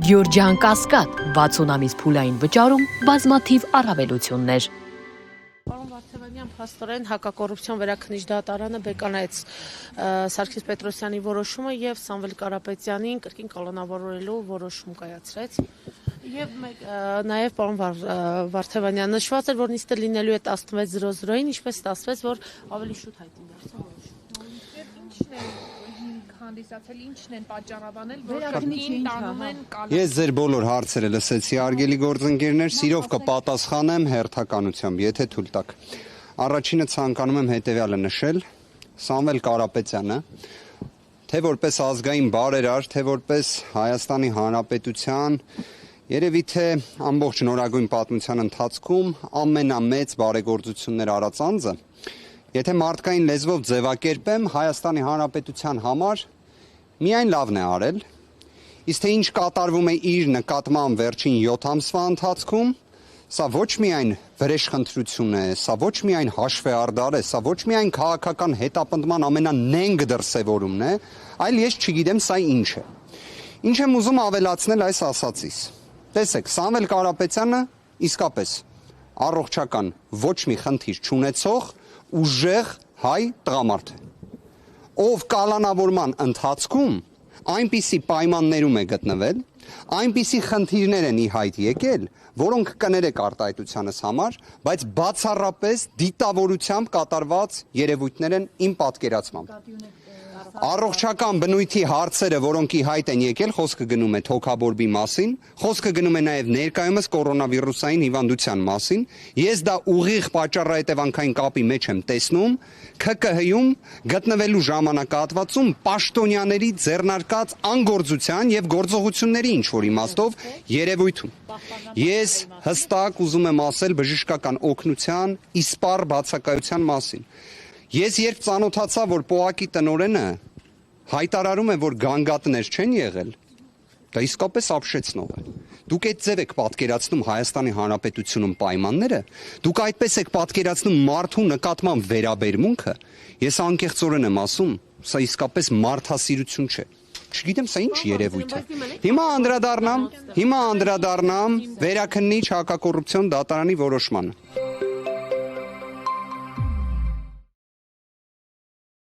Գյորջյան Կասկադ 60 ամիս փուլային վճարում բազմաթիվ առավելություններ։ Պարոն Վարդևանյան, փաստորեն հակակոռուպցիոն վերաքննիչ դատարանը բեկանայեց Սարգիս Պետրոսյանի որոշումը եւ Սամվել Կարապետյանին կրկին կալանավորելու որոշում կայացրեց։ Եվ նաեւ պարոն Վարդևանյան նշված էր, որ նիստը լինելու է 16:00-ին, ինչպես ստացվեց, որ ավելի շուտ հայտնի դարձավ որոշումը։ Հանդիսացել ինչն են պատճառաբանել, որ կրկին տանում են կալանավորել։ Ես ձեր բոլոր հարցերը լսեցի, արգելի գործընկերներ, սիրով կպատասխանեմ հերթականությամբ, եթե թույլ տաք։ Առաջինը ցանկանում եմ հետևյալը նշել. Սամվել Կարապետյանը, թե որպես ազգային բարերար, թե որպես Հայաստանի Հանրապետության, երևի թե ամբողջ նորագույն պատմության ընթացքում ամենամեծ բարեգործություններ արած անձը, եթե մարդկային լեզվով ձևակերպեմ, Հայաստանի Հանրապետության համար միայն լավն է արել, իսկ թե ինչ կատարվում է իր նկատմամբ վերջին 7 ամսվա ընթացքում, սա ոչ միայն վրեժխնդրություն է, սա ոչ միայն հաշվեհարդար է, սա ոչ միայն քաղաքական հետապնդման ամենանենգ դրսևորումն է, այլ ես չգիտեմ սա ինչ է։ Ինչ եմ ուզում ավելացնել այս ասածից։ Տեսեք, Սամվել Կարապետյանը իսկապես առողջական ոչ մի խնդիր չունեցող ուժեղ հայ տղամարդ է, ով կալանավորման ընթացքում այնպիսի պայմաններում է գտնվել, այնպիսի խնդիրներ են ի հայտ եկել, որոնք կներեք արտահայտությանս համար, բայց բացառապես դիտավորությամբ կատարված երևույթներ են իմ պատկերացմամբ։ Առողջական բնույթի հարցերը, որոնք ի հայտ են եկել, խոսքը գնում է թոքաբորբի մասին, խոսքը գնում է նաև ներկայումս կորոնավիրուսային հիվանդության մասին, ես դա ուղիղ պատճառահետևանքային կապի մեջ եմ տեսնում, ՔԿՀ-ում գտնվելու ժամանակահատվածում պաշտոնյաների ձեռնարկած անգործության եւ գործողությունների ինչ-որ իմաստով երևույթում։ Ես հստակ ուզում եմ ասել բժշկական օգնության իսպառ բացակայության մասին։ Ես երբ ծանոթացա, որ ՊՕԱԿ-ի տնօրենը հայտարարում է, որ գանգատներ չեն եղել, դա իսկապես ապշեցնող է։ Դուք այդ ձև եք պատկերացնում Հայաստանի Հանրապետությունում պայմանները, դուք այդպես եք պատկերացնում մարդու նկատմամբ վերաբերմունքը, ես անկեղծորեն եմ ասում, սա իսկապես մարդասիրություն չէ։ Չգիտեմ սա ինչ երևույթ է։ Հիմա անդրադառնամ վերաքննիչ հակակոռուպցիոն դատարանի որոշմանը։